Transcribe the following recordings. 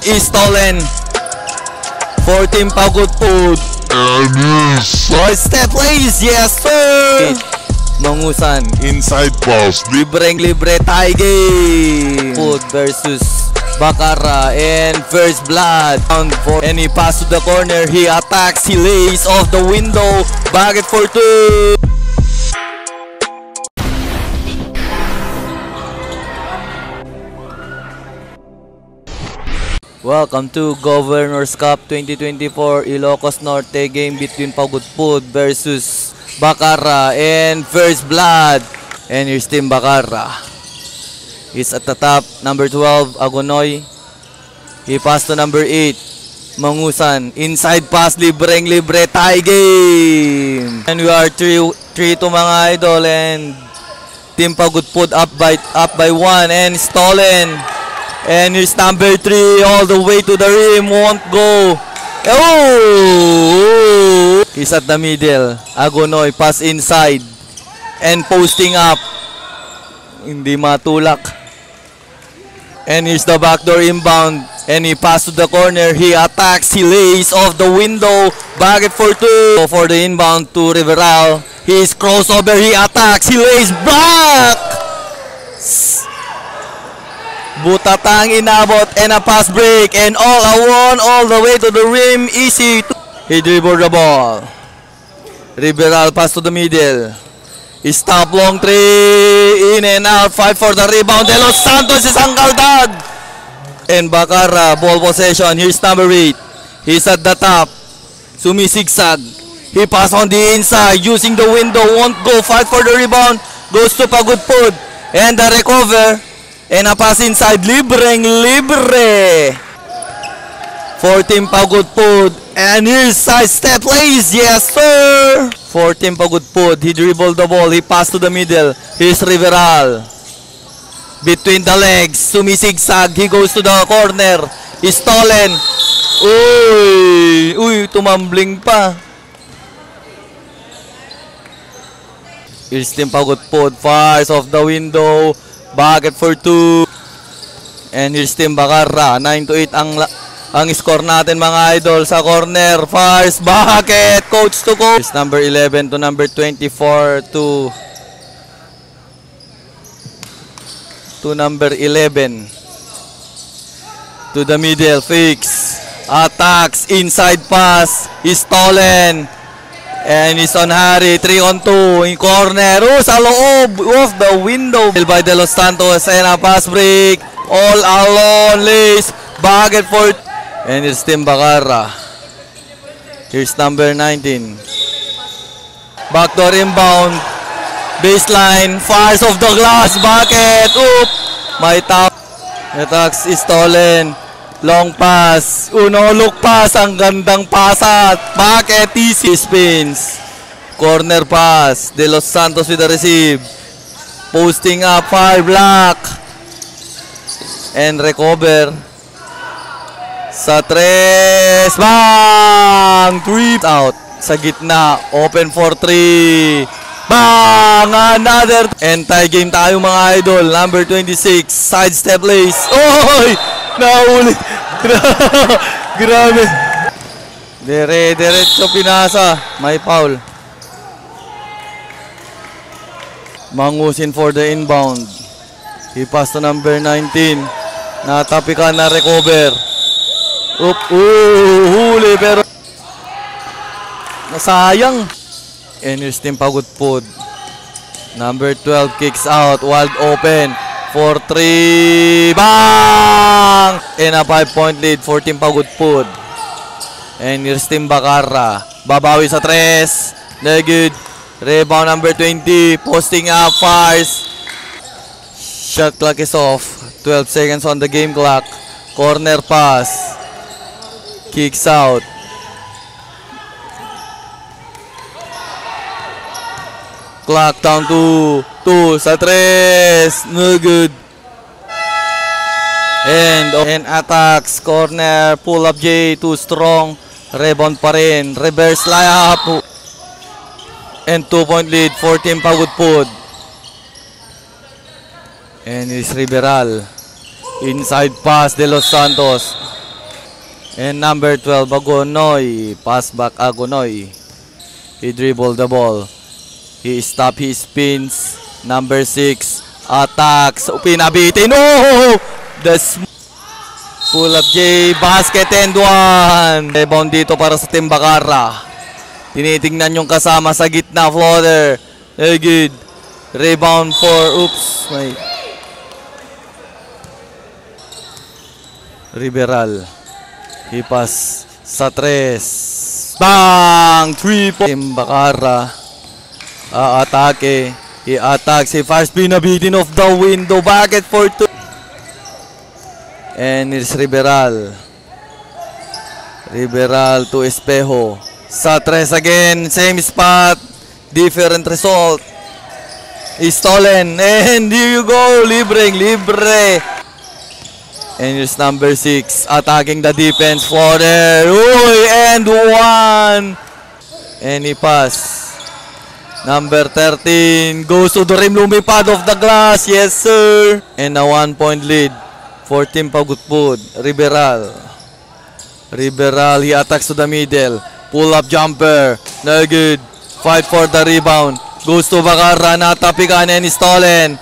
is stolen for Team Pagod Food. Step plays, yes sir! Mangusan, inside pass, libre tie game. Food versus Bakara and first blood. And he pass to the corner, he attacks, he lays off the window, bucket for 2. Welcome to Governor's Cup 2024 Ilocos Norte game between Pagod Food versus Bakara and first blood. And here's Team Bakara. He's at the top, number 12, Agonoy. He passed to number 8, Mangusan. Inside pass, libre tie game. And we are 3-2 mga idol, and Team Pagod Food up by 1 and stolen. And here's number 3 all the way to the rim, won't go. Oh! He's at the middle. Agonoy, pass inside. And posting up. Hindi matulak. And here's the backdoor inbound. And he pass to the corner. He attacks. He lays off the window. Bucket for 2. For the inbound to Riveral. He's crossover. He attacks. He lays back. Butatang inabot and a pass break. And all a one all the way to the rim. Easy. He dribbled the ball. Riveral pass to the middle. Stop long 3. In and out. Fight for the rebound. De Los Santos is angkaldad. And Bakara, ball possession. Here's number 8. He's at the top. Sumisigsag. He pass on the inside. Using the window. Won't go. Fight for the rebound. Goes to Pagod Food. And the recover. And a pass inside. Libre. For Team Pagod Food. And here's side step plays. Yes sir. For Team Pagod Food. He dribbled the ball. He passed to the middle. Here's Riveral. Between the legs. Sumisigsag. He goes to the corner. He's stolen. Uy, tumambling pa. Here's Team Pagod Food. Fires off the window. Bucket for 2. And here's Team Bakara. 9-8 ang score natin mga idol sa corner. Fires, bucket, coach to coach. Here's number 11 to number 24 to number 11. To the middle, fix. Attacks, inside pass. Is stolen. And he's on Harry, 3-on-2 in corner. Oh, sa loob of the window. By De Los Santos and a pass break. All alone, lays. Bucket for. And it's Team Bakara. Here's number 19. Backdoor inbound. Baseline. Fires off the glass. Bucket. Oop. My top. Attacks is stolen. Long pass. No look pass. Ang gandang pasat. Bucket. Easy spins. Corner pass. De Los Santos with the receive. Posting up. Fire block. And recover. Sa 3. Bang! 3 out. Sa gitna. Open for 3. Bang! Another. And tie game tayo mga idol. Number 26. Side step lays. Oy! Nahuli. Grabe. Diretso pinasa. May foul. Mangusin for the inbound. He pass to number 19. Natapikan na recover. Huli pero nasayang. And here's Team Pagod Food. Number 12 kicks out. Wide open. For 3. Bang! And a 5-point lead for Team Pagod Food. And here's Team Bakara. Babawi sa 3. Good. Rebound number 20. Posting up. Fires. Shot clock is off. 12 seconds on the game clock. Corner pass. Kicks out. Clock down to 2 sa 3. No good. And attacks. Corner. Pull up J. Too strong. Rebound pa rin. Reverse layup. And 2-point lead for Team Pagod Food. And it's Riveral. Inside pass. De Los Santos. And number 12, Agonoy. Pass back, Agonoy. He dribbled the ball. He stopped, he spins. Number 6, attacks. Pinabitin. Oh! Pull up J. Basket and one. Rebound dito para sa Team Bacarra. Tinitingnan yung kasama sa gitna. Floater. Very good. Rebound for, oops. Riberal. He pass sa 3. Bang! 3 point. Team Bacarra. Atake. He attacks. He fires. Pinabitin off the window. Bucket for 2. And it's Riberal. Riberal to Espejo. Sa 3 again. Same spot. Different result. Is stolen. And here you go. Libre. And here's number 6, attacking the defense for there. Uy, and one. And he pass. Number 13 goes to the rim, lumipad off the glass. Yes, sir. And a 1-point lead for Team Pagudpud. Riberal, he attacks to the middle. Pull up jumper. No good. Fight for the rebound. Goes to Bacarra, natapikan and stolen.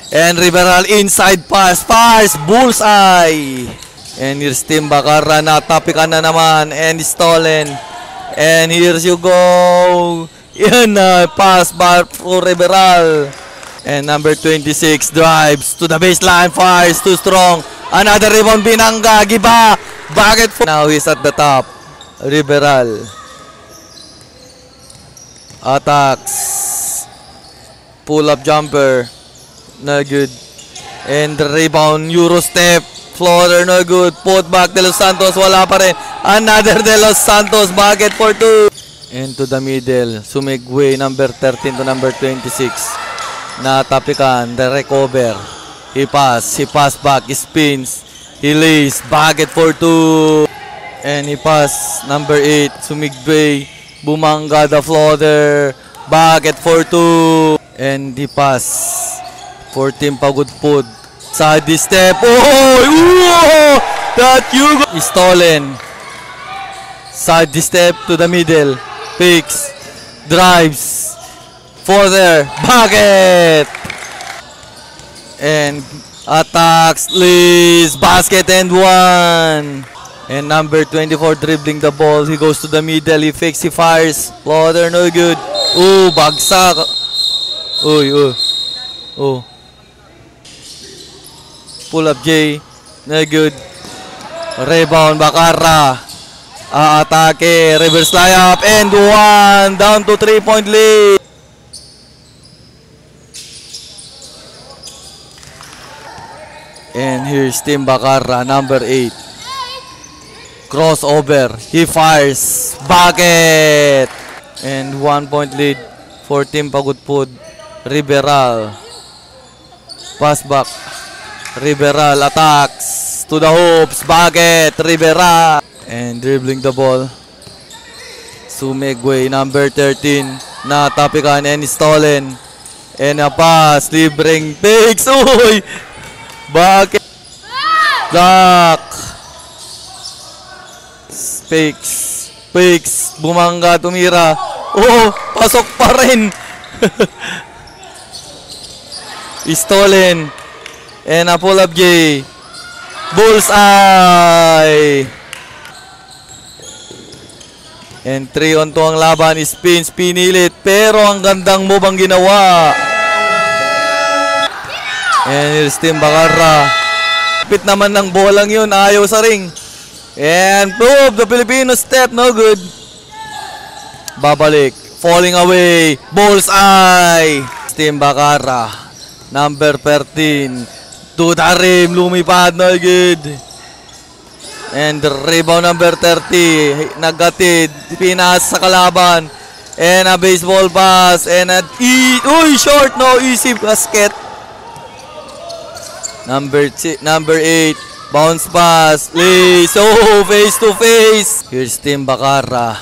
And Riberal inside pass, fires, bullseye. And here's Team Bacarra, natapikan na naman and stolen. And here's you go. Yan na, pass back for Riberal. And number 26 drives to the baseline, fires, too strong. Another rebound, Binanga, Giba. Bucket for. Now he's at the top. Riberal. Attacks. Pull up jumper. No good. And the rebound, Euro step. Floater, no good. Put back, De Los Santos, wala pa rin. Another De Los Santos, bucket for 2. Into the middle. Sumigway, number 13 to number 26. Natapikan, the recover. He pass back, he spins. He lays, bucket for 2. And he pass, number 8, Sumigway. Bumanga, the floater. Bucket for 2. And he pass for Team Pagudpud. Side step. Oh! That you go. Stolen. Side step to the middle. Picks. Drives. For there. Bucket. And attacks. Leads. Basket and one. And number 24 dribbling the ball. He goes to the middle. He fakes. He fires. Floater. No good. Oh, bagsak. Oh. Pull up J. No good. Rebound Bacarra. Atake. Reverse layup. And one. Down to 3-point lead. And here's Team Bacarra. Number 8. Crossover. He fires. Bucket. And 1-point lead for Team Pagudpud. Riberal. Pass back. Riberal attacks to the hoops. Bucket. Riberal. And dribbling the ball. Sumigway, number 13. Natapikan and stolen. And a pass. Libreng takes. Uy! Bucket. Lock. Fakes. Bumanga, tumira. Oh! Pasok pa rin. Stolen. And a pull up J. Bullseye. And 3-on-2 ang laban. Spins, pinilit. Pero ang gandang move ang ginawa. And here's Team Bacarra. Pit naman ng bolang yun. Ayaw sa ring. And prove the Filipino step. No good. Babalik. Falling away. Bullseye. Team Bacarra. Number 13. To the rim, lumipad, no good. And the rebound number 30, nagatid, pinas sa kalaban. And a baseball pass, and a short, no, easy basket. Number 8, bounce pass, lays, face to face. Here's Team Bacarra.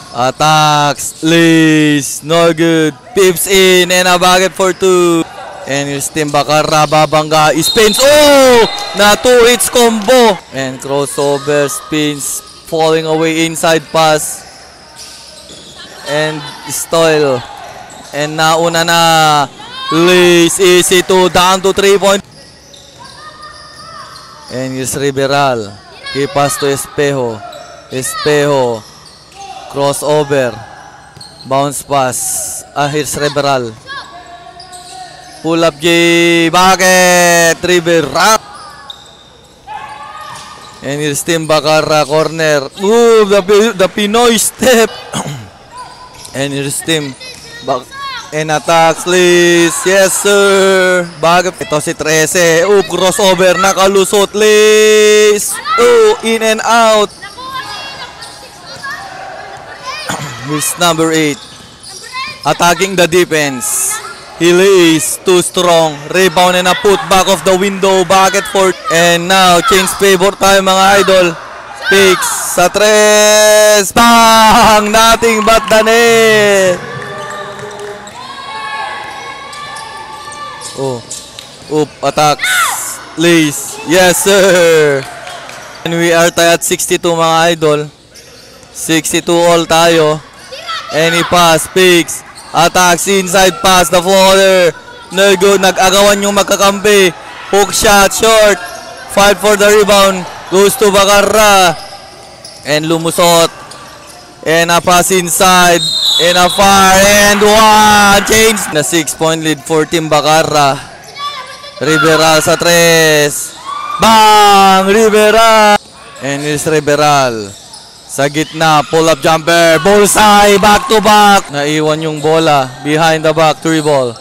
Attacks, lays, no good. Pips in, and a bucket for 2. And here's Tim Bacarra, babangga, spins, oh! Na 2 hits combo. And crossover, spins, falling away, inside pass. And Stoyle. And nauna na. Lace, easy to, down to 3 point. And here's Riberal. He pass to Espejo. Espejo. Crossover. Bounce pass. Here's Riberal. Pull up J. Bakit? Riberal. And here's Tim Bacarra. Corner. Ooh, the Pinoy step. And here's Tim. And attacks list. Yes, sir. Bakit? Ito si 13. Ooh, crossover. Nakalusot list. Ooh, in and out. Here's number 8. Attacking the defense. He is too strong. Rebound and a put back of the window. Bucket for. And now, change favor tayo mga idol. Picks sa 3. Bang! Nothing but the net. Oh. Oop. Attacks. Lace. Yes, sir. And we are tayo at 62 mga idol. 62 all tayo. Any pass. Picks. Attacks, inside pass, the floater. No good, nag-agawan yung magkakampi. Hook shot, short. Fight for the rebound. Goes to Bacarra. And lumusot. And a pass inside. And a fire. And one. Change. Na 6-point lead for Team Bacarra. Riberal sa 3. Bang! Riberal. And it's Riberal. Sa gitna, pull-up jumper, bullseye, back-to-back. Naiwan yung bola, behind the back, 3 ball.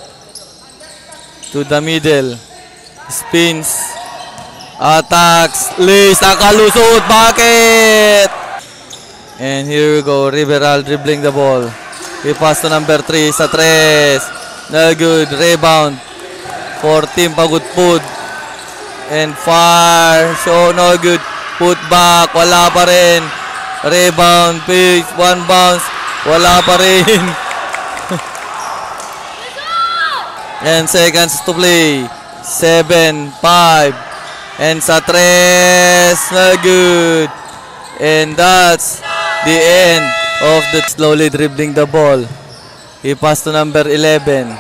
To the middle. Spins. Attacks. Lace, nakalusot, bakit? And here we go, Riberal dribbling the ball. He pass to number 3 sa 3. No good, rebound. For Team Pagudpud. And fire, so no good. Put back, wala pa rin. Rebound, pick, 1 bounce. Wala pa rin. And seconds to play. 7, 5. And sa 3. No good. And that's the end of the slowly dribbling the ball. He passed to number 11.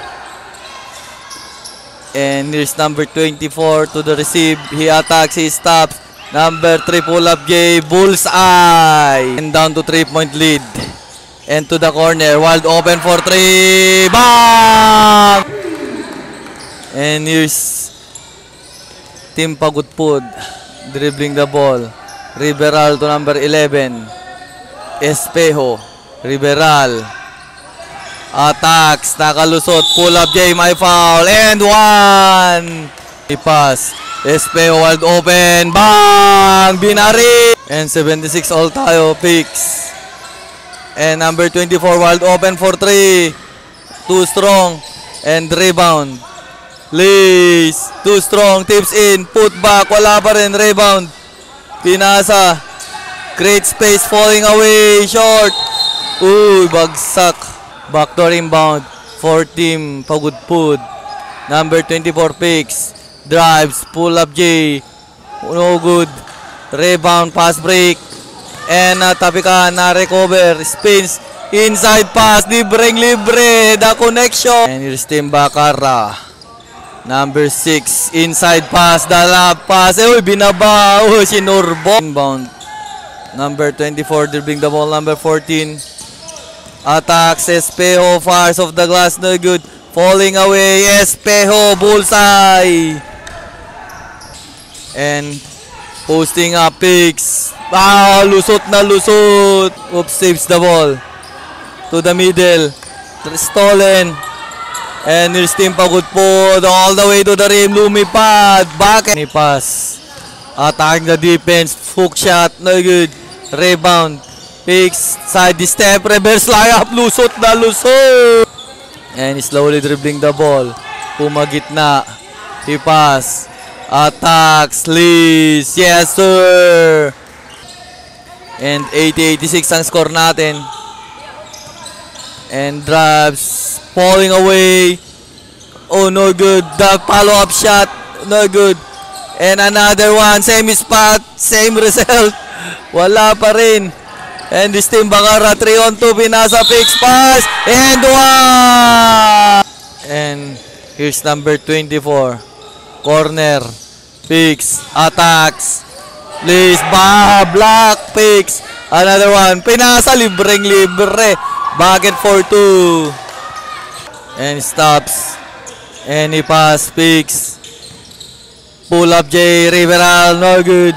And here's number 24 to the receive. He attacks, he stops. Number 3 pull-up J, bullseye. And down to 3-point lead. And to the corner, wide open for 3. Bang! And here's Team Pagudpud dribbling the ball. Riberal to number 11. Espejo. Riberal. Attacks, nakalusot. Pull-up J, may foul. And 1. Pass. Espejo wide open. Bang! Binari! And 76 all tayo. Picks. And number 24 wide open for 3. Too strong. And rebound. Lace. Too strong. Tips in. Put back. Wala pa rin. Rebound. Pinasa. Great space. Falling away. Short. Uy, bagsak. Backdoor inbound for Team Pagudpud. Number 24 picks. Drives, pull up J. No good. Rebound, pass break. And tabi ka, na-recover. Spins, inside pass. Libreng-libre. The connection. And here's Team Bacarra. Number 6, inside pass. The lap pass. Uy, binaba. Uy, sinurbo. Inbound. Number 24, dribbling the ball. Number 14. Attacks, Espejo. Fires off the glass. No good. Falling away. Espejo, bullseye. And posting up picks. Ah, lusot na lusot. Oops, saves the ball. To the middle. Stolen. And here's Team Pagudpud all the way to the rim. Lumipad. Back. Ni pass. Attacking the defense. Hook shot. No good. Rebound. Picks. Side step. Reverse layup. Lusot na lusot. And he's slowly dribbling the ball. Pumagitna. He pass. Attacks, Liz. Yes, sir. And 80-86 ang score natin. And drives. Falling away. Oh, no good. The follow-up shot, no good. And another one, same spot, same result. Wala pa rin. And this team Bacarra, 3-on-2, pinasa, fix pass, and one! And here's number 24. Corner, fix, attacks, please, block, fix. Another one, pinasa, libreng-libre. Bucket for 2. And stops. And he pass, fix. Pull up J, Riveral, no good.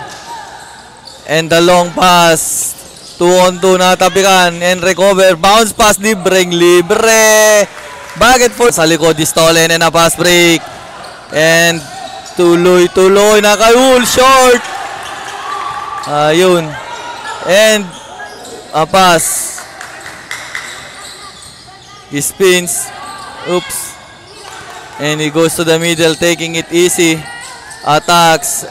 And the long pass. 2-on-2 na tapikan and recover. Bounce pass, libreng-libre. Bucket for sa likod, stolen and a pass break. And tuloy-tuloy na kayul, short. Ayun. And a pass. He spins. Oops. And he goes to the middle, taking it easy. Attacks.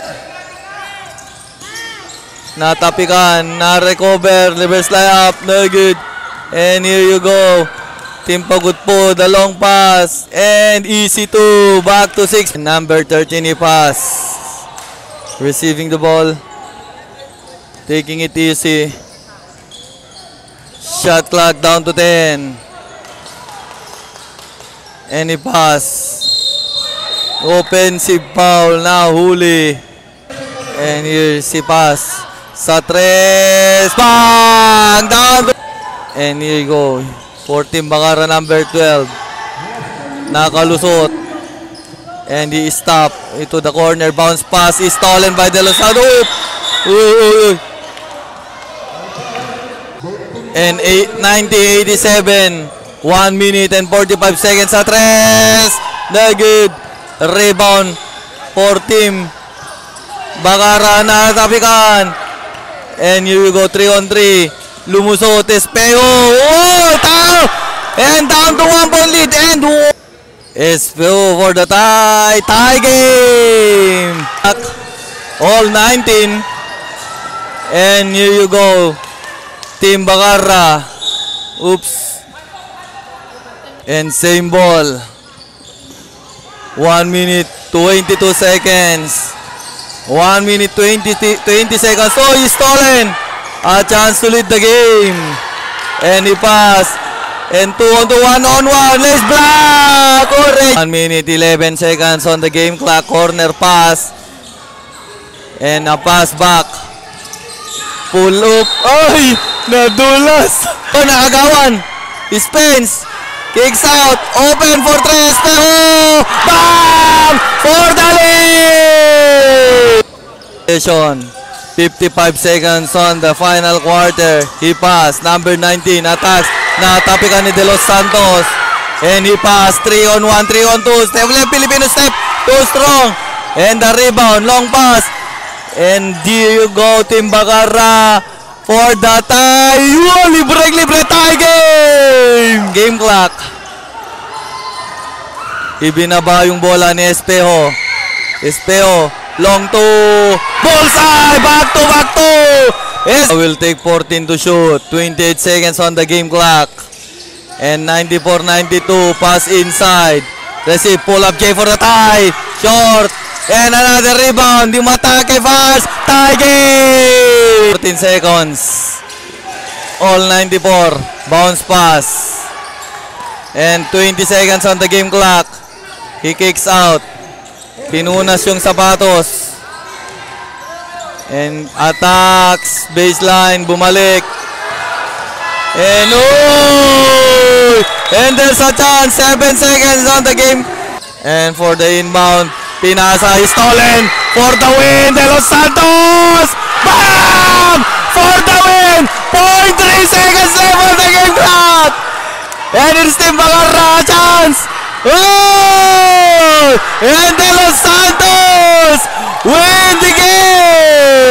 Natapikan, na-recover, reverse layup, no good. And here you go. Team Pagod po, the long pass. And easy 2, back to 6. Number 13, he pass. Receiving the ball. Taking it easy. Shot clock down to 10. And he pass. Offensive foul, now huli. And here's si pass. Sa tres, bang! Down! And here you go. 14 Bacarra, number 12. Nakalusot. And he stop. Ito the corner. Bounce pass is stolen by De Los Santos. And 90-87. 1 minute and 45 seconds sa tres. No good. Rebound for team Bacarra, natapikan. And here we go, 3-on-3. Lumusot, Espejo. Oh, tao! And down to 1-point lead. And Espejo for the tie. Tie game. All 19. And here you go. Team Bacarra. Oops. And same ball. 1 minute, 22 seconds. 1 minute, 20 seconds. Oh, he's stolen. A chance to lead the game. And he pass. And 2-on-2, 1-on-1. Let's block. Correct. 1 minute, 11 seconds on the game clock. Corner pass. And a pass back. Pull up. Ay! Nadulas. Oh, nakagawan. Spence. Kicks out. Open for tres. Pero bam! For the lead! 55 seconds on the final quarter. He pass. Number 19. Attacks. Natapikan ni De Los Santos. And he pass. 3-on-1. 3-on-2. Step left. Filipino step. Too strong. And the rebound. Long pass. And here you go, Team Bacarra. For the tie. Oh, libre tie game. Game clock. Ibinaba yung bola ni Espejo. Espejo. Long two. Bullseye. Back to. Will take 14 to shoot. 28 seconds on the game clock. And 94-92. Pass inside. Receive. Pull up J for the tie. Short. And another rebound. Di matake fast. Tie game. 14 seconds. All 94. Bounce pass. And 20 seconds on the game clock. He kicks out. Pinunas yung sapatos. And attacks. Baseline. Bumalik. And oh! And there's a chance. 7 seconds on the game. And for the inbound. Pinasa is stolen for the win. De Los Santos. Bam! For the win. 0.3 seconds left on the game clock. And it's Team Bacarra. Chance. Oh! And De Los Santos win the game.